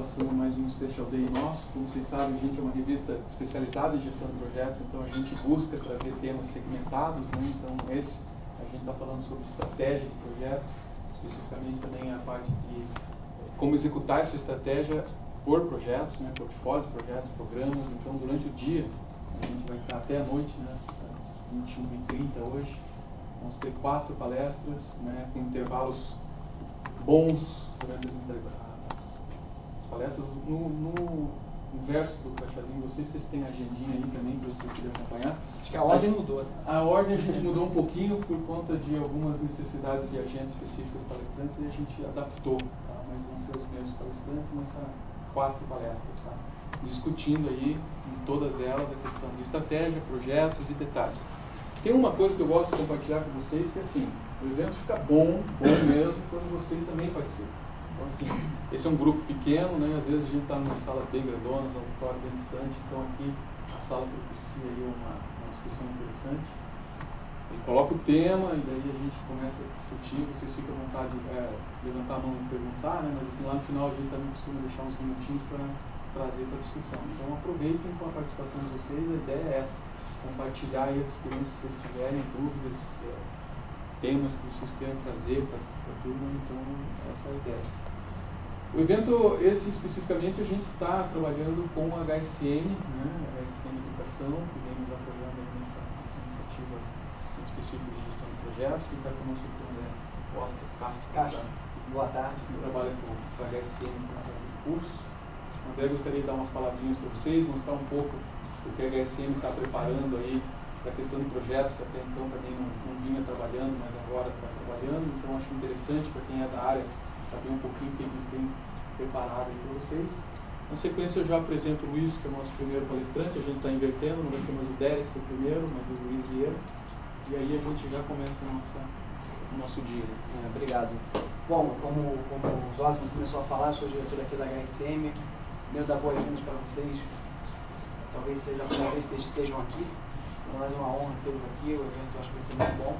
Passando mais um Special Day nosso. Como vocês sabem, a gente é uma revista especializada em gestão de projetos, então a gente busca trazer temas segmentados, né? Então a gente está falando sobre estratégia de projetos, especificamente também a parte de como executar essa estratégia por projetos, né? Portfólio de projetos, programas. Então durante o dia, a gente vai estar até a noite, né? Às 21h30 hoje. Vamos ter 4 palestras, né? Com intervalos bons durante as palestras. No verso do crachazinho de vocês têm a agendinha aí também, para vocês poderem acompanhar. Acho que a ordem mudou. A ordem a gente mudou um pouquinho por conta de algumas necessidades de agenda específica dos palestrantes e a gente adaptou, tá? Mas vão ser os mesmos palestrantes nessas 4 palestras, tá? Discutindo aí em todas elas a questão de estratégia, projetos e detalhes. Tem uma coisa que eu gosto de compartilhar com vocês, que é assim, o evento fica bom mesmo, quando vocês também participam. Então, assim, esse é um grupo pequeno, né? Às vezes a gente está em salas bem grandonas, um auditório bem distante, então aqui a sala propicia aí uma discussão interessante. Ele coloca o tema e daí a gente começa a discutir, vocês ficam à vontade de levantar a mão e perguntar, né? Mas assim, lá no final a gente também costuma deixar uns minutinhos para trazer para a discussão. Então aproveitem com a participação de vocês, a ideia é essa, compartilhar aí as experiências que vocês tiverem, dúvidas, temas que vocês queiram trazer para a turma, então essa é a ideia. O evento, esse especificamente, a gente está trabalhando com a HSM, né, a HSM Educação, que vem nos apoiando nessa iniciativa específica de gestão de projetos, que está conosco aqui o André Costa Castro. Boa tarde. Que trabalha com a HSM no curso. O André gostaria de dar umas palavrinhas para vocês, mostrar um pouco o que a HSM está preparando aí para a questão de projetos, que até então também não vinha trabalhando, mas agora está trabalhando. Então acho interessante para quem é da área saber um pouquinho o que eles têm preparado aí para vocês. Na sequência eu já apresento o Luiz, que é o nosso primeiro palestrante. A gente está invertendo, não vai ser mais o Derek que é o primeiro, mas o Luiz Vieira. E aí a gente já começa o nosso dia. Obrigado. Bom, como o Zósimo começou a falar, eu sou diretor aqui da HSM. Meu dar boas-vindas para vocês. Talvez seja a primeira vez que vocês estejam aqui. Para nós é uma honra tê-los aqui. O evento eu acho que vai ser muito bom.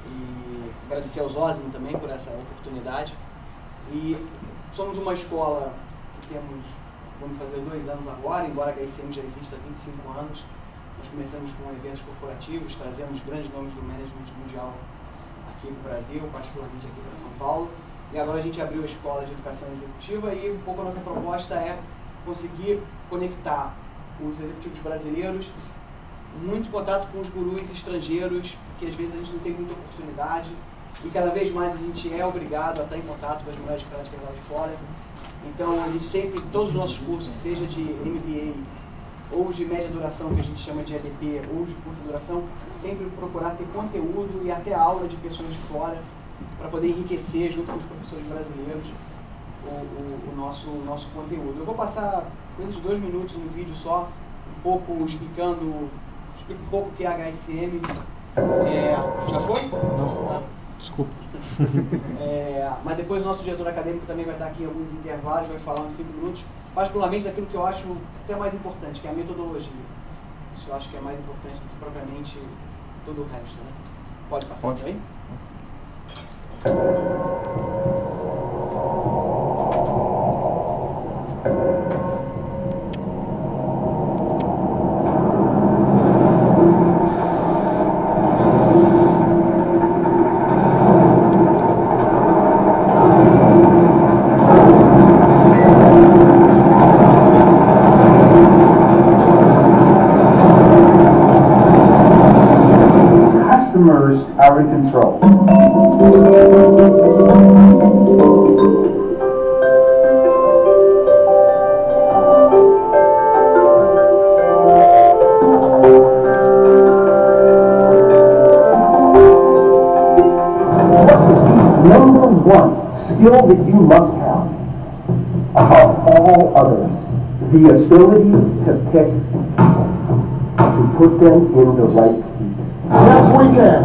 E agradecer ao Zósimo também por essa oportunidade. E somos uma escola que vamos fazer 2 anos agora, embora a HSM já exista há 25 anos. Nós começamos com eventos corporativos, trazemos grandes nomes do management mundial aqui no Brasil, particularmente aqui para São Paulo. E agora a gente abriu a Escola de Educação Executiva e um pouco a nossa proposta é conseguir conectar os executivos brasileiros, muito contato com os gurus estrangeiros, que às vezes a gente não tem muita oportunidade. E cada vez mais a gente é obrigado a estar em contato com as melhores práticas lá de fora. Então a gente sempre, todos os nossos cursos, seja de MBA ou de média duração, que a gente chama de EDP, ou de curta duração, sempre procurar ter conteúdo e até aula de pessoas de fora, para poder enriquecer junto com os professores brasileiros o nosso conteúdo. Eu vou passar coisa de 2 minutos no vídeo só, um pouco explico um pouco o que é a HSM. Já foi? Não. Desculpa. Mas depois o nosso diretor acadêmico também vai estar aqui em alguns intervalos, vai falar uns 5 minutos, particularmente daquilo que eu acho até mais importante, que é a metodologia. Isso eu acho que é mais importante do que propriamente todo o resto, né? Pode passar também? Customers are in control. Number 1 skill that you must have above all others, the ability to pick, to put them in the right seats. Yes, we can.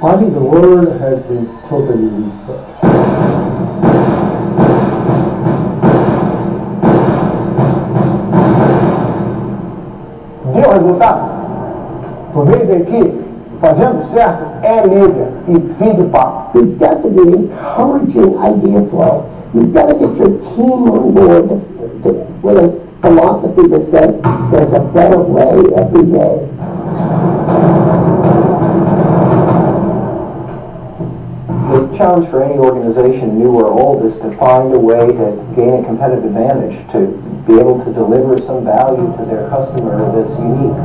I think the word has been totally reset. Deu resultado? Tu veio daqui fazendo certo é mídia e fim de papo. You've got to be encouraging idea flow. You've got to get your team on board with a philosophy that says there's a better way every day. The challenge for any organization, new or old, is to find a way to gain a competitive advantage, to be able to deliver some value to their customer that's unique.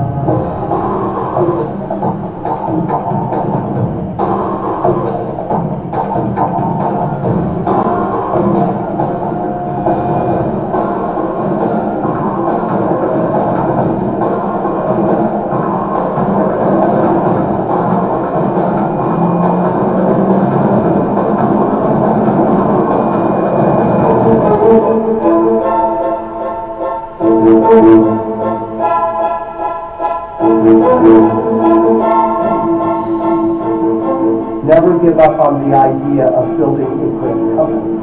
Never give up on the idea of building a great company.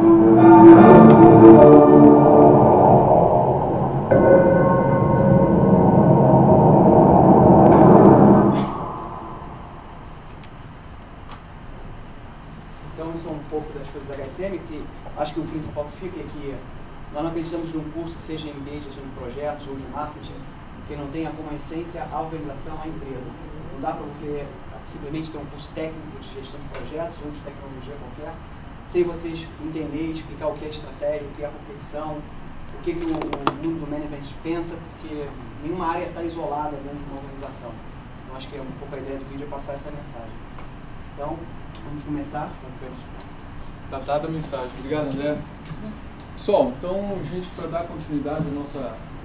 Então, isso é um pouco das coisas da HSM, que acho que o principal que fica é que nós não acreditamos num curso, seja em mídia, seja em projetos ou de marketing, que não tenha como essência a organização, a empresa. Não dá para você simplesmente ter um curso técnico de gestão de projetos ou de tecnologia qualquer, sem vocês entenderem, explicar o que é estratégia, o que é competição, o que o mundo do management pensa, porque nenhuma área está isolada dentro de uma organização. Então, acho que é um pouco a ideia do vídeo é passar essa mensagem. Então, vamos começar. Está dada a mensagem. Obrigado, André. Pessoal, então, gente, para dar continuidade ao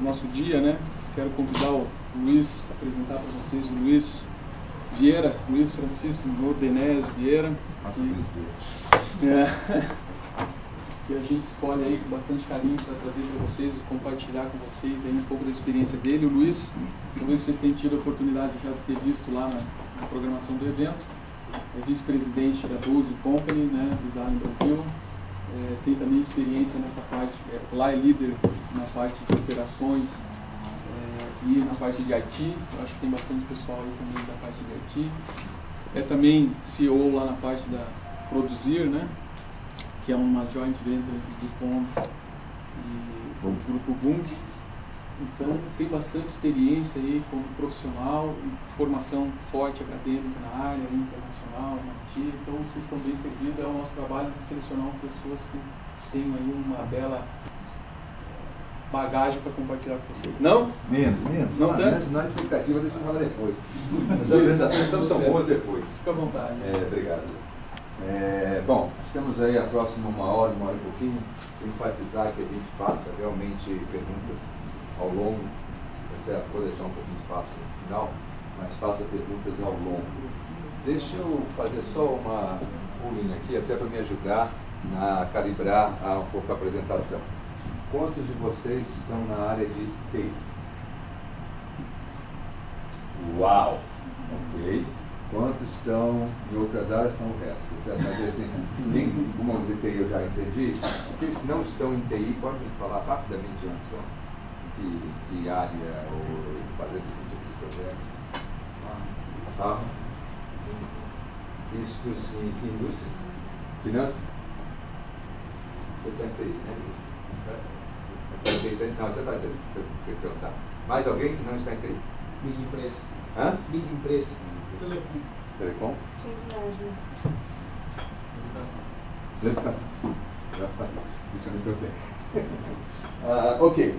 nosso dia, né? Quero convidar o Luiz, apresentar para vocês o Luiz Vieira, Luiz Francisco Nordenésio Vieira. Que a gente escolhe aí com bastante carinho para trazer para vocês e compartilhar com vocês aí um pouco da experiência dele. O Luiz, vocês têm tido a oportunidade já de ter visto lá na programação do evento. É vice-presidente da Bose Company, né, Design Brasil. Tem também experiência nessa parte, lá é líder na parte de operações e na parte de IT. Eu acho que tem bastante pessoal aí também da parte de IT. É também CEO lá na parte da Produzir, né, que é uma joint venture do DuPont e do grupo Bunge. Então tem bastante experiência aí como profissional, formação forte acadêmica na área internacional, na IT. Então vocês estão bem servidos. É o nosso trabalho de selecionar pessoas que tenham aí uma bela bagagem para compartilhar com vocês. Não? Menos. Não tanto? Senão a expectativa deixa eu falar depois. As apresentações são boas depois. Fica à vontade. Obrigado. Bom, estamos aí a próxima uma hora e pouquinho. Enfatizar que a gente faça realmente perguntas ao longo, certo? Vou deixar um pouquinho de espaço no final, mas faça perguntas ao longo. Deixa eu fazer só uma pulinha aqui, até para me ajudar a calibrar um pouco a apresentação. Quantos de vocês estão na área de TI? Uau! Ok. Quantos estão em outras áreas são o resto, certo? Mas assim, uma de TI eu já entendi. Aqueles que não estão em TI, pode me falar rapidamente antes, então, que área ou fazer esse tipo de projetos? Tá? Riscos em que indústria? Finanças? Você está em TI, né? Não, você está em TI. Você tem que perguntar. Mais alguém que não está em TI? Mídia impressa. Hã? Mídia impressa. Telecom? Educação. Isso eu me preocupei. Ok.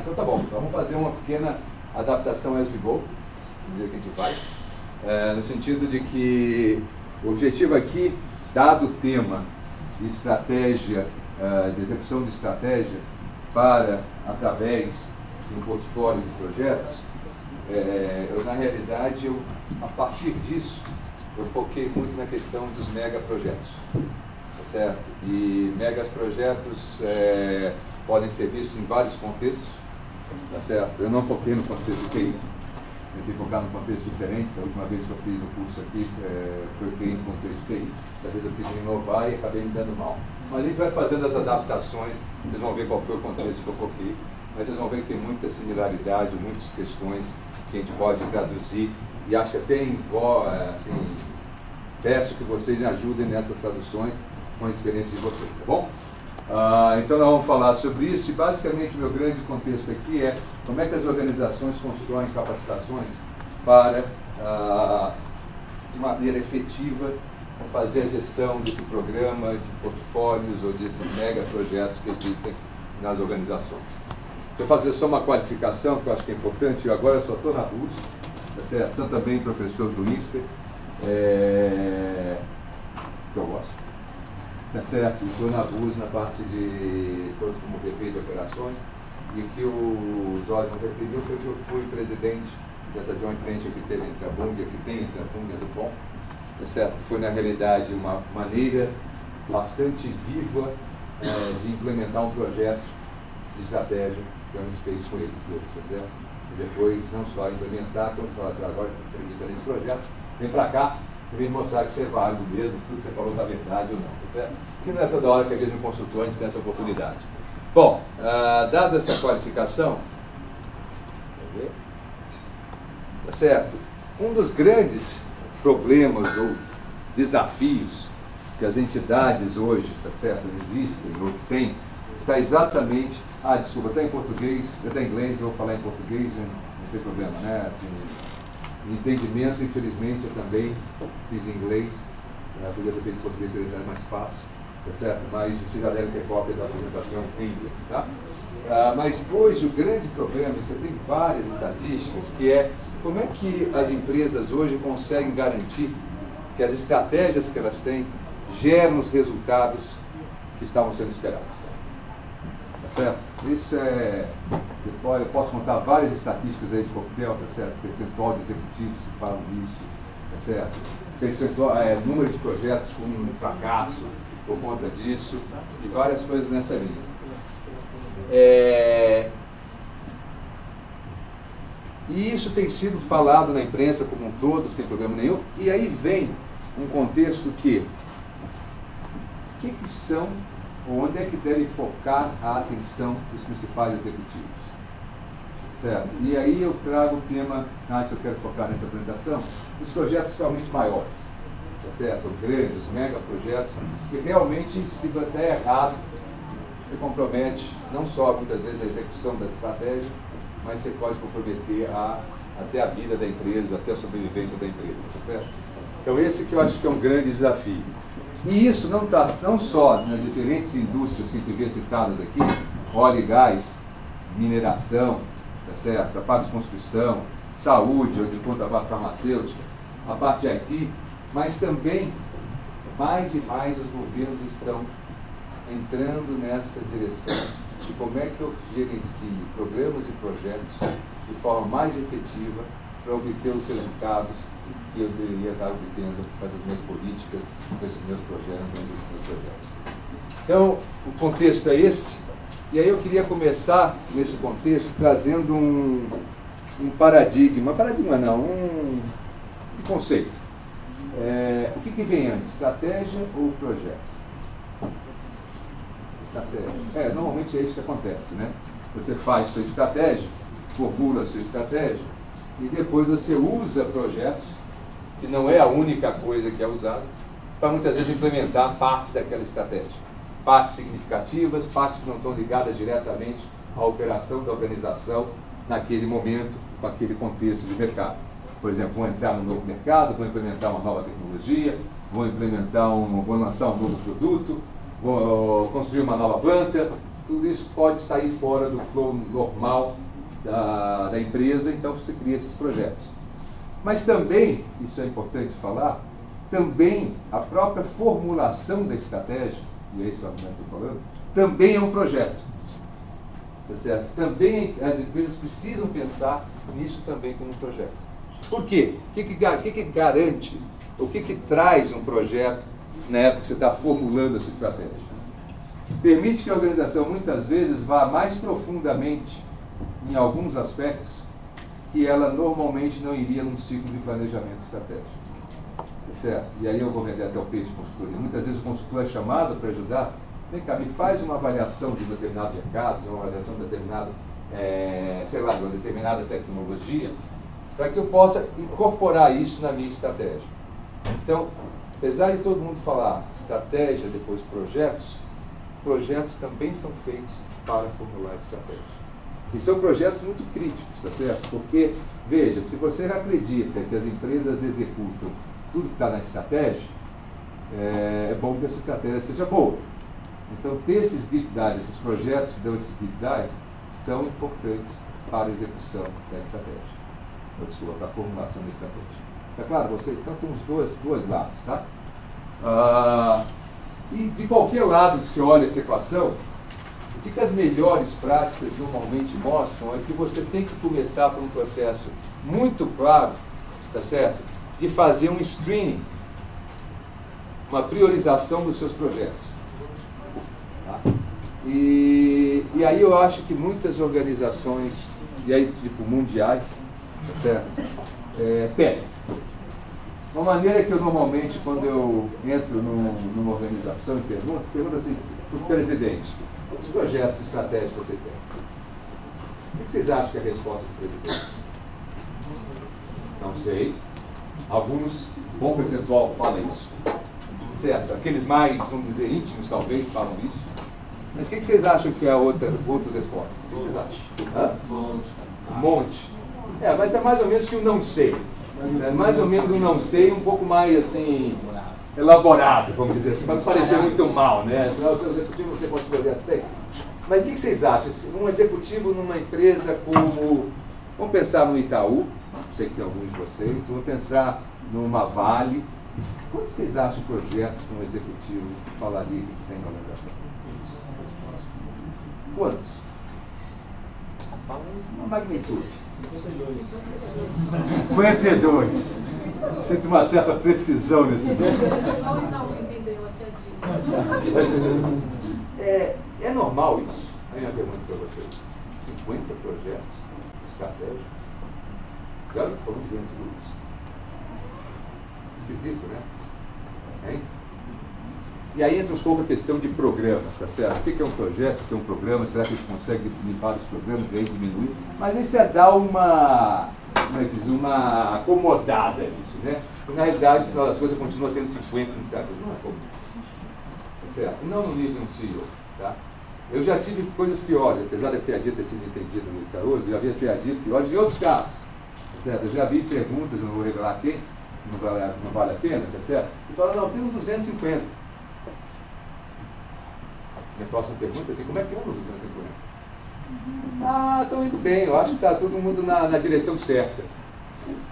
Então tá bom. Vamos fazer uma pequena adaptação as we go, no dia que a gente vai. No sentido de que o objetivo aqui, dado o tema de estratégia, de execução de estratégia, para, através de um portfólio de projetos, na realidade, a partir disso, eu foquei muito na questão dos megaprojetos, tá certo? E megaprojetos podem ser vistos em vários contextos, tá certo? Eu não foquei no contexto de TI, tentei focar num contexto diferente. Da última vez que eu fiz o curso aqui, foquei no contexto de TI. Dessa vez eu quis inovar e acabei me dando mal. Mas a gente vai fazendo as adaptações, vocês vão ver qual foi o contexto que eu foquei, mas vocês vão ver que tem muita similaridade, muitas questões que a gente pode traduzir e acho que até assim, peço que vocês me ajudem nessas traduções com a experiência de vocês, tá bom? Então nós vamos falar sobre isso, e basicamente o meu grande contexto aqui é como é que as organizações constroem capacitações para, de maneira efetiva, fazer a gestão desse programa de portfólios ou desses mega projetos que existem nas organizações. Se eu fazer só uma qualificação, que eu acho que é importante, eu agora só estou na RUS, tá certo? Tanto também professor do INSPER, que eu gosto, tá certo? Estou na RUS na parte de todo como VP de operações, e o que o Jorge me referiu foi que eu fui presidente dessa joint venture que teve entre a Bung, que tem entre a Bung e a Dupont, tá certo? Foi na realidade uma maneira bastante viva de implementar um projeto de estratégia que a gente fez com eles dois, tá certo? E depois não só implementar, quando você fala assim, agora você acredita nesse projeto, vem para cá e vem mostrar que você é válido mesmo, tudo que você falou está verdade ou não, tá certo? Porque não é toda hora que às vezes um consultor a gente tem essa oportunidade. Bom, dada essa qualificação, tá certo? Um dos grandes problemas ou desafios que as entidades hoje, tá certo, existem ou têm, está exatamente... desculpa, está em português, você está em inglês, eu vou falar em português, não tem problema, né? Assim, entendimento, infelizmente, eu também fiz em inglês, podia ter feito em português, seria mais fácil, tá certo? Mas vocês já devem ter cópia da apresentação em inglês, tá? Mas hoje o grande problema, você tem várias estatísticas, que é como é que as empresas hoje conseguem garantir que as estratégias que elas têm geram os resultados que estavam sendo esperados. Tá certo? Isso eu posso contar várias estatísticas aí de coquetel, tá certo? Percentual de executivos que falam isso, tá certo? Percentual, número de projetos com um fracasso por conta disso, e várias coisas nessa linha. E isso tem sido falado na imprensa como um todo, sem problema nenhum, e aí vem um contexto que o que são, onde é que deve focar a atenção dos principais executivos? Certo? E aí eu trago o tema, que eu quero focar nessa apresentação, os projetos realmente maiores, tá certo? Os grandes, os mega projetos, que realmente, se der errado, você compromete não só muitas vezes a execução da estratégia, mas você pode comprometer até a vida da empresa, até a sobrevivência da empresa, tá certo? Então esse que eu acho que é um grande desafio. E isso não está não só nas diferentes indústrias que a gente vê citadas aqui, óleo e gás, mineração, tá certo? A parte de construção, saúde, onde conta a parte farmacêutica, a parte de IT, mas também, mais e mais, os governos estão entrando nessa direção de como é que eu gerencio programas e projetos de forma mais efetiva para obter os resultados que eu deveria estar obtendo com essas minhas políticas, com esses meus projetos. Então, o contexto é esse, e aí eu queria começar nesse contexto trazendo um conceito. O que vem antes, estratégia ou projeto? Estratégia. Normalmente é isso que acontece, né? Você faz sua estratégia, formula sua estratégia, e depois você usa projetos, que não é a única coisa que é usada, para muitas vezes implementar partes daquela estratégia. Partes significativas, partes que não estão ligadas diretamente à operação da organização naquele momento, com aquele contexto de mercado. Por exemplo, vou entrar num novo mercado, vou implementar uma nova tecnologia, vou lançar um novo produto, vou construir uma nova planta. Tudo isso pode sair fora do flow normal da empresa, então você cria esses projetos. Mas também, isso é importante falar, também a própria formulação da estratégia, e é isso que eu estou falando, também é um projeto. Tá certo? Também as empresas precisam pensar nisso também como um projeto. Por quê? O que garante, o que traz um projeto na época que você está formulando a sua estratégia? Permite que a organização muitas vezes vá mais profundamente em alguns aspectos que ela normalmente não iria num ciclo de planejamento estratégico. Certo? E aí eu vou vender até o peixe de consultoria. Muitas vezes o consultor é chamado para ajudar. Vem cá, me faz uma avaliação de um determinado mercado, uma avaliação de determinado, de uma determinada tecnologia, para que eu possa incorporar isso na minha estratégia. Então, apesar de todo mundo falar estratégia, depois projetos também são feitos para formular estratégia. E são projetos muito críticos, tá certo? Porque, veja, se você acredita que as empresas executam tudo que está na estratégia, é bom que essa estratégia seja boa. Então, ter esses deep dives, esses projetos que dão esses deep dives, são importantes para a execução da estratégia. Desculpa, para a formulação da estratégia. Tá claro? Você, então, tem os dois lados, tá? E de qualquer lado que você olha essa equação, o que as melhores práticas normalmente mostram é que você tem que começar por um processo muito claro, tá certo? De fazer um screening, uma priorização dos seus projetos. Tá? E aí eu acho que muitas organizações, e aí tipo mundiais, tá certo? Pegam. Uma maneira que eu normalmente, quando eu entro numa organização e pergunto assim para o presidente: quantos projetos estratégicos vocês têm? O que vocês acham que é a resposta do presidente? Não sei. Alguns, bom percentual, falam isso. Certo? Aqueles mais, vamos dizer, íntimos, talvez, falam isso. Mas o que vocês acham que é outras respostas? O que vocês acham? Um monte. Mas é mais ou menos que um não sei. É mais ou menos um não sei, um pouco mais, assim, elaborado, vamos dizer assim, para não parecer muito mal, né? O seu executivo, você pode projetos tem. Mas o que vocês acham? Um executivo numa empresa como... Vamos pensar no Itaú, sei que tem alguns de vocês, vamos pensar numa Vale. Quantos vocês acham projetos que um executivo falaria que eles têm na organização? Quantos? Uma magnitude. 52. Sinto uma certa precisão nesse número. Só o Itaú entendeu a piadinha. É normal isso? Aí eu pergunto para vocês. 50 projetos estratégicos? Claro que foram grandes grupos. Esquisito, né? Hein? E aí entra um pouco a questão de programas, tá certo? O que é um projeto? O que é um programa? Será que a gente consegue definir vários programas e aí diminuir? Mas isso é dar uma acomodada nisso, né? Na realidade, as coisas continuam tendo 50, certo? Não é como. Tá certo? Não no nível de um CEO, tá? Eu já tive coisas piores, apesar da piadinha ter sido entendida no Itaú, eu já havia piadinha piores em outros casos, tá certo? Eu já vi perguntas, não vou revelar quem, não vale a pena, tá certo? E falaram, não, temos 250. Minha próxima pergunta é assim, como é que anda os 250? Estão indo bem, eu acho que está todo mundo na direção certa.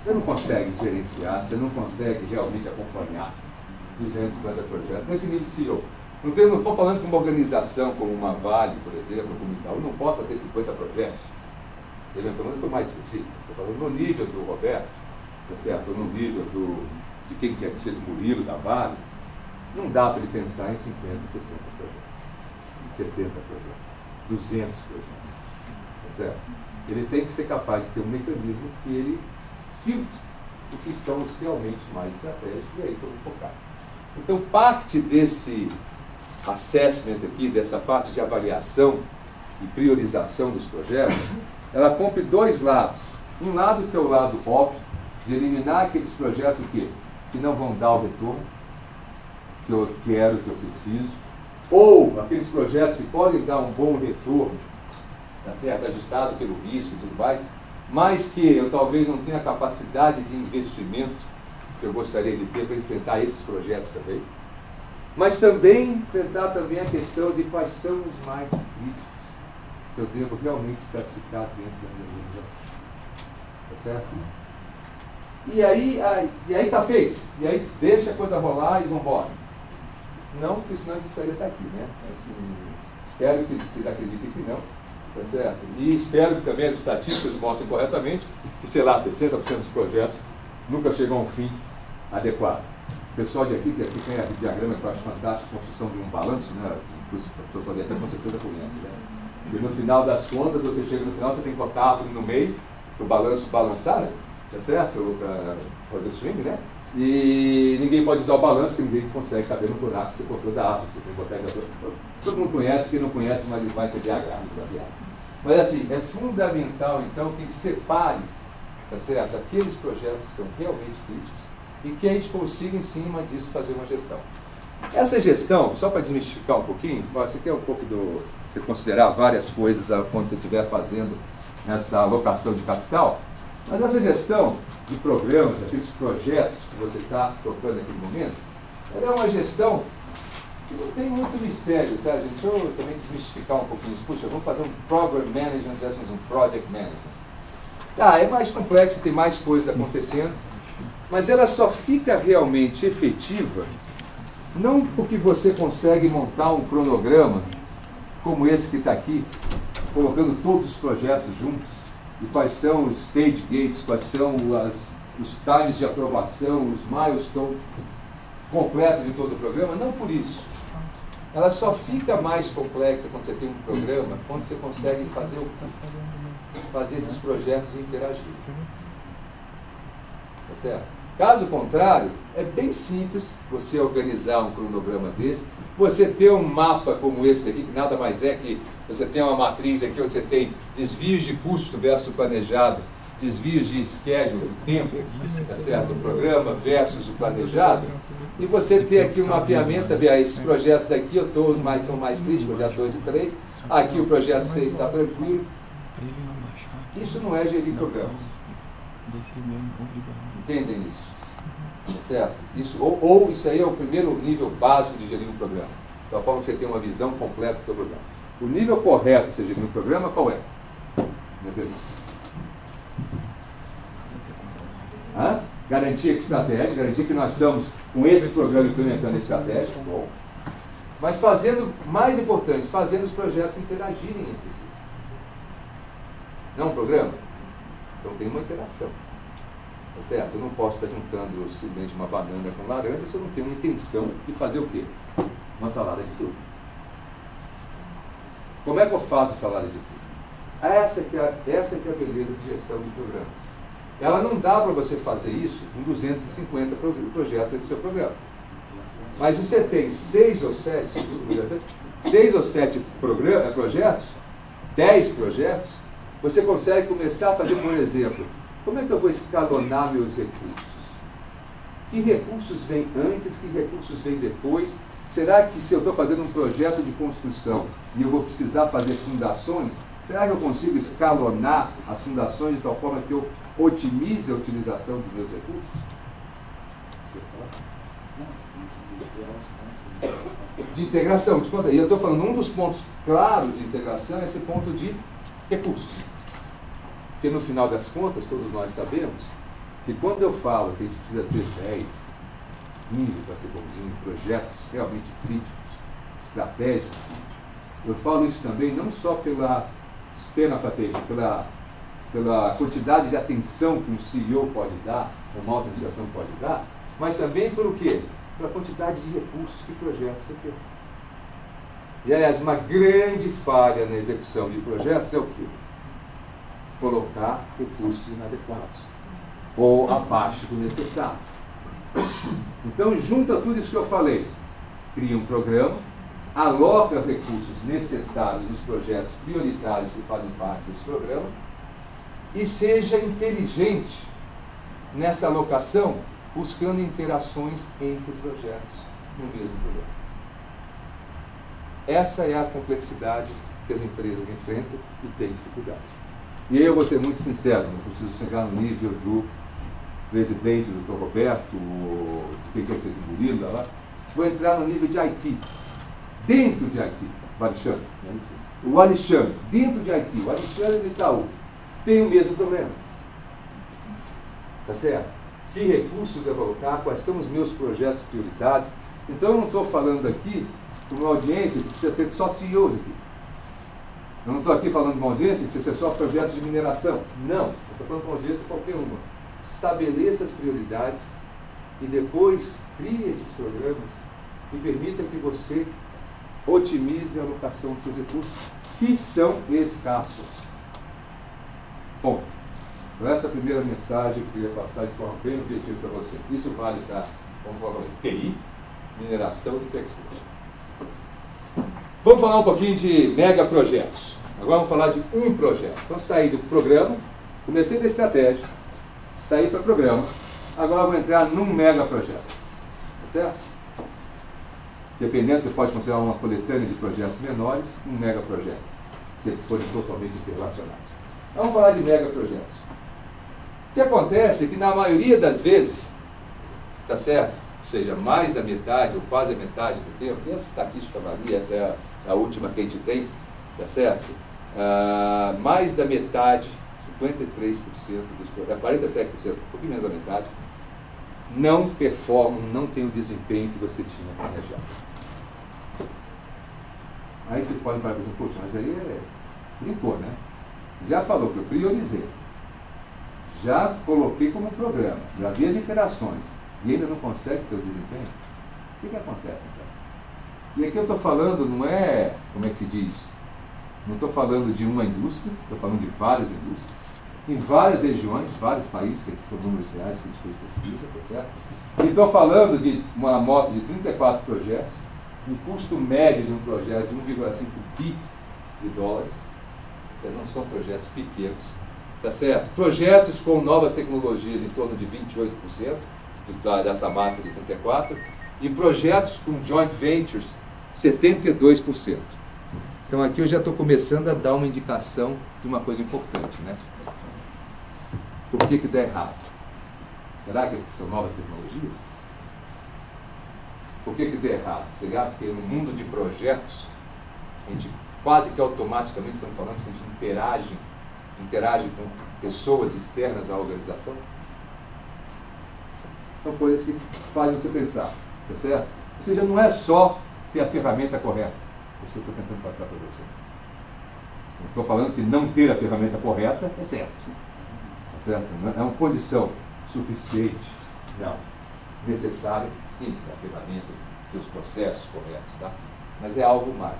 Você não consegue gerenciar, você não consegue realmente acompanhar 250 projetos nesse nível de CEO. Não estou falando de uma organização como uma Vale, por exemplo, como Itaú, não possa ter 50 projetos. Eventualmente foi mais específico. Estou falando no nível do Roberto, tá certo? No nível de quem quer ser do Murilo, da Vale. Não dá para ele pensar em 50, 60 projetos. 70 projetos, 200 projetos, tá certo? Ele tem que ser capaz de ter um mecanismo que ele filtre o que são os realmente mais estratégicos e aí vamos focar. Então, parte desse assessment aqui, dessa parte de avaliação e priorização dos projetos, ela cumpre dois lados. Um lado que é o lado óbvio, de eliminar aqueles projetos que não vão dar o retorno que eu quero, que eu preciso, ou aqueles projetos que podem dar um bom retorno, tá certo? Ajustado pelo risco e tudo mais, mas que eu talvez não tenha a capacidade de investimento que eu gostaria de ter para enfrentar esses projetos também. Mas também enfrentar também a questão de quais são os mais críticos que eu devo realmente estratificar dentro da minha organização. Tá certo? E aí está feito. E aí deixa a coisa rolar e vamos embora. Não, porque senão a gente precisaria estar aqui, né? Assim, espero que vocês acreditem que não, tá certo? E espero que também as estatísticas mostrem corretamente que, sei lá, 60% dos projetos nunca chegam a um fim adequado. O pessoal de aqui, que aqui tem a diagrama que eu acho fantástico, a construção de um balanço, né? O pessoal de aqui com certeza conhece, né? E no final das contas, você chega no final, você tem que botar a árvore no meio, para o balanço balançar, né? Tá certo? Para fazer o swing, né? E ninguém pode usar o balanço, porque ninguém consegue caber no buraco que você cortou da árvore. Você tem que botar todo mundo conhece, quem não conhece, mas vai entender a graça da viagem. Mas assim, é fundamental então que separe tá certo? Aqueles projetos que são realmente críticos e que a gente consiga, em cima disso, fazer uma gestão. Essa gestão, só para desmistificar um pouquinho, você quer um pouco você considerar várias coisas quando você estiver fazendo essa alocação de capital, mas essa gestão de programas, daqueles projetos que você está tocando naquele momento, ela é uma gestão que não tem muito mistério, tá, gente? Deixa eu também desmistificar um pouquinho isso. Puxa, vamos fazer um Program Management versus um Project Management. Tá, é mais complexo, tem mais coisas acontecendo, mas ela só fica realmente efetiva não porque você consegue montar um cronograma como esse que está aqui, colocando todos os projetos juntos, e quais são os stage gates, quais são os times de aprovação, os milestones completos de todo o programa, não por isso. Ela só fica mais complexa quando você tem um programa, quando você consegue fazer esses projetos interagir. Tá certo? Caso contrário, é bem simples você organizar um cronograma desse, você ter um mapa como esse aqui, que nada mais é que você tem uma matriz aqui onde você tem desvios de custo versus planejado, desvios de schedule, do tempo, tá certo? O programa versus o planejado, e você ter aqui um mapeamento, saber, esses projetos daqui são mais críticos, projeto 2 e 3, aqui o projeto 6 está tranquilo. Isso não é gerir programas. Entendem isso? Certo? Isso, ou isso aí é o primeiro nível básico de gerir um programa. Da forma que você tem uma visão completa do seu programa. O nível correto de você gerir um programa, qual é? Minha pergunta. Garantir que estratégia, garantir que nós estamos com esse programa implementando a estratégia. Bom. Mas fazendo, mais importante, fazendo os projetos interagirem entre si. Não é um programa? Então tem uma interação. Tá certo? Eu não posso estar juntando simplesmente uma banana com laranja se eu não tenho uma intenção de fazer o quê? Uma salada de fruta. Como é que eu faço a salada de fruta? Essa que é a beleza de gestão de programas. Ela não dá para você fazer isso com 250 projetos do seu programa. Mas se você tem 6 ou 7 projetos, 10 projetos, você consegue começar a fazer, por exemplo, como é que eu vou escalonar meus recursos? Que recursos vêm antes, que recursos vêm depois? Será que se eu estou fazendo um projeto de construção e eu vou precisar fazer fundações, será que eu consigo escalonar as fundações de tal forma que eu otimize a utilização dos meus recursos? De integração, desconta. E eu estou falando, um dos pontos claros de integração é esse ponto de recursos. Porque no final das contas, todos nós sabemos que quando eu falo que a gente precisa ter 10, 15 para ser bonzinho, projetos realmente críticos, estratégicos, eu falo isso também não só pela pela quantidade de atenção que um CEO pode dar, uma organização pode dar, mas também pelo quê? Pela quantidade de recursos que projetos você tem. E, aliás, uma grande falha na execução de projetos é o quê? Colocar recursos inadequados ou abaixo do necessário. Então, junta tudo isso que eu falei. Cria um programa, aloca recursos necessários nos projetos prioritários que fazem parte desse programa e seja inteligente nessa alocação, buscando interações entre projetos no mesmo programa. Essa é a complexidade que as empresas enfrentam e têm dificuldade. E aí eu vou ser muito sincero, não preciso chegar no nível do presidente, do Dr. Roberto, de quem quer que seja o Murilo, lá. Vou entrar no nível de IT. Dentro de IT, o Alexandre, dentro de IT, o Alexandre do Itaú, tem o mesmo problema. Tá certo? Que recursos eu vou colocar, quais são os meus projetos prioritários. Então eu não estou falando aqui com uma audiência que precisa ter só CEOs aqui. Eu não estou aqui falando de uma audiência que precisa ser só projetos de mineração. Não, eu estou falando de uma audiência qualquer uma. Estabeleça as prioridades e depois crie esses programas que permitam que você otimize a alocação dos seus recursos, que são escassos. Bom, essa é a primeira mensagem que eu queria passar de forma bem objetiva para vocês. Isso vale para, vamos falar, TI, mineração e textil. Vamos falar um pouquinho de megaprojetos. Agora vamos falar de um projeto. Então, saí do programa, comecei da estratégia, Saí para programa. Agora eu vou entrar num mega projeto. Tá certo? Dependendo, você pode considerar uma coletânea de projetos menores, um mega projeto. Se eles forem totalmente interrelacionados. Vamos falar de mega projetos. O que acontece é que na maioria das vezes, tá certo? Ou seja, mais da metade ou quase a metade do tempo, e essa estatística varia, essa é a última que a gente tem, tá certo? Mais da metade, 53% dos projetos, 47%, um pouquinho menos da metade, não performam, não têm o desempenho que você tinha planejado. Aí você pode falar, poxa, mas aí brincou, né? Já falou que eu priorizei, já coloquei como programa, já vi as interações, e ainda não consegue ter o desempenho? O que acontece, então? E aqui eu estou falando, não é, como é que se diz? Não estou falando de uma indústria, estou falando de várias indústrias, em várias regiões, vários países, que são números reais que a gente fez pesquisa, tá certo? E estou falando de uma amostra de 34 projetos, um custo médio de um projeto de 1,5 bi de dólares. Não são projetos pequenos, tá certo? Projetos com novas tecnologias em torno de 28% dessa massa de 34%, e projetos com joint ventures 72%. Então aqui eu já estou começando a dar uma indicação de uma coisa importante, né? Por que dá errado? Será que são novas tecnologias? Por que dá errado? Será porque no mundo de projetos, a gente quase que automaticamente, estamos falando que a gente interage com pessoas externas à organização? São coisas que fazem você pensar, tá certo? Ou seja, não é só ter a ferramenta correta. Isso que eu estou tentando passar para você. Não estou falando que não ter a ferramenta correta é certo. Tá certo? Não é uma condição suficiente. Não. Necessária, sim, ter ferramentas, ter os processos corretos, tá? Mas é algo mais,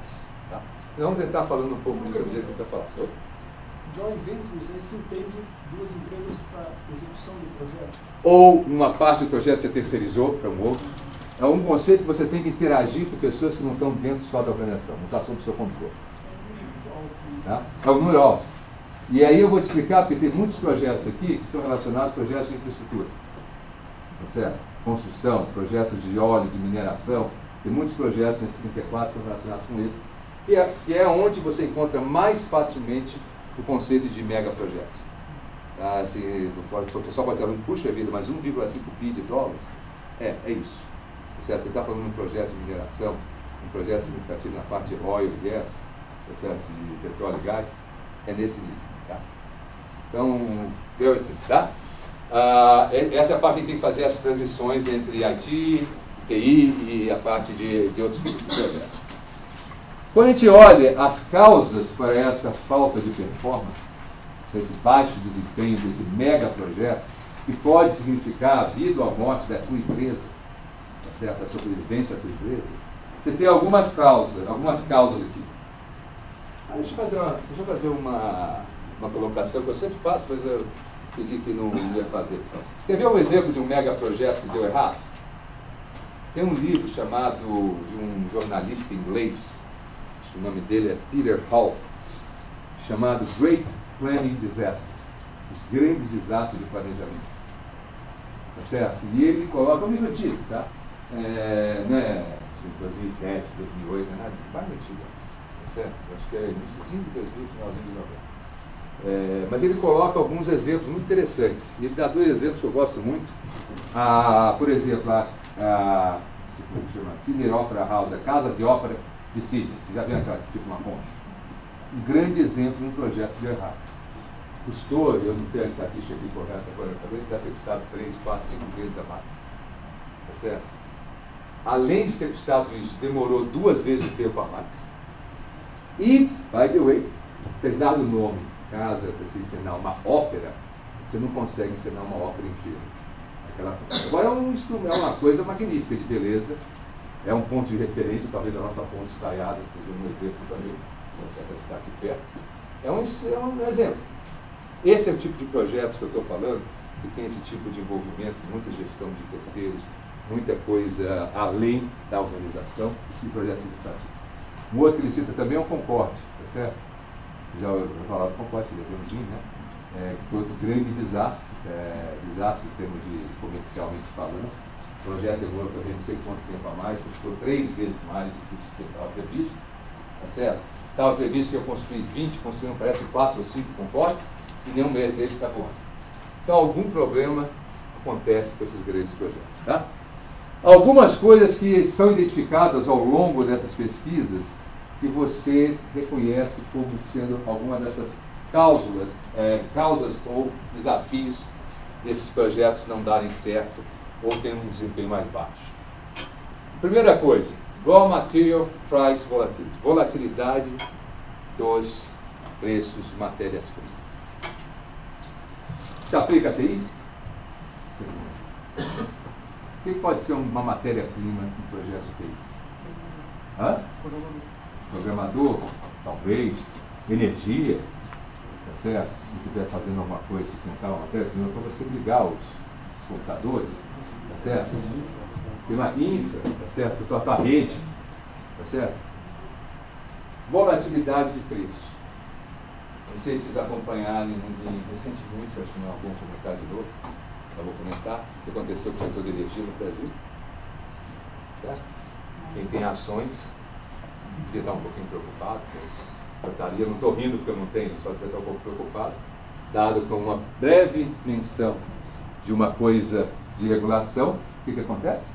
tá? Vamos tentar falando um pouco disso que eu falar. Joint ventures, aí se entende duas empresas para execução do projeto? Ou uma parte do projeto você terceirizou para um outro. É um conceito que você tem que interagir com pessoas que não estão dentro só da organização, não está sob o seu controle. Tá? É um número alto. E aí eu vou te explicar, porque tem muitos projetos aqui que são relacionados a projetos de infraestrutura. Tá certo? Construção, projetos de óleo, de mineração. Tem muitos projetos em 34 que estão relacionados com isso. Que é onde você encontra mais facilmente o conceito de mega projeto. Tá? Assim, o pessoal pode dizer, puxa vida, mas 1,5 bi de dólares? É isso. Tá certo? Você está falando de um projeto de mineração, um projeto significativo na parte de oil e gas, tá certo? De petróleo e gás, é nesse nível. Tá? Então, tá? Essa é a parte que tem que fazer as transições entre IT, TI e a parte de outros projetos. Quando a gente olha as causas para essa falta de performance, esse baixo desempenho desse mega projeto, que pode significar a vida ou a morte da tua empresa, tá certo? A sobrevivência da tua empresa, você tem algumas causas aqui. Deixa eu fazer uma colocação que eu sempre faço, mas eu pedi que não ia fazer. Quer ver um exemplo de um mega projeto que deu errado? Tem um livro chamado, de um jornalista inglês, o nome dele é Peter Hall, chamado Great Planning Disasters, os grandes desastres de planejamento. Tá certo? E ele coloca um livro antigo, tá? Não é 2007, 2008, não é nada, isso é mais antigo. Tá certo? Acho que é iníciozinho de 2000, finalzinho de 90. Mas ele coloca alguns exemplos muito interessantes. Ele dá dois exemplos que eu gosto muito. Por exemplo, a Sydney Opera House, a Casa de Ópera de Sydney. Você já viu aquela tipo uma ponte? Um grande exemplo de um projeto de errado. Custou, eu não tenho a estatística aqui correta agora, talvez deve ter custado 3, 4, 5 vezes a mais. Tá certo? Além de ter custado isso, demorou 2 vezes o tempo a mais. E, by the way, apesar do nome, casa, para se ensinar uma ópera, você não consegue ensinar uma ópera inteira. Agora é uma coisa magnífica de beleza, é um ponto de referência, talvez a nossa ponte estaiada seja um exemplo também, para estar aqui perto. É um exemplo. Esse é o tipo de projetos que eu estou falando, que tem esse tipo de envolvimento, muita gestão de terceiros, muita coisa além da organização e projetos significativos. Um outro que ele cita também é o Concorde, tá certo? Já falava do Concorde, que é aviãozinho, né? que foi um grande desastre, desastre em termos de comercialmente falando. O projeto demorou também não sei quanto tempo a mais, custou 3 vezes mais do que estava previsto, tá certo? Estava previsto que eu construí 20, construíram parece 4 ou 5 comportes, e nenhum mês deles está voando. Então algum problema acontece com esses grandes projetos, tá? Algumas coisas que são identificadas ao longo dessas pesquisas que você reconhece como sendo alguma dessas causas ou desafios desses projetos não darem certo ou terem um desempenho mais baixo. Primeira coisa, Raw Material Price Volatility, volatilidade dos preços de matérias-primas. Se aplica a TI? O que pode ser uma matéria-prima em projeto de TI? Hã? Programador, talvez. Energia, tá certo? Se estiver fazendo alguma coisa, sustentar uma matéria-prima, para você ligar os computadores, tá certo? Tem uma infra, tá certo? Tua rede, tá certo? Volatilidade de preço. Não sei se vocês acompanharam recentemente, acho que não é bom comentar de novo, eu vou comentar o que aconteceu com o setor de energia no Brasil. Certo? Quem tem ações, devia estar um pouquinho preocupado. Eu não estou rindo porque eu não tenho, só devia estar um pouco preocupado, dado com uma breve menção de uma coisa de regulação, o que acontece?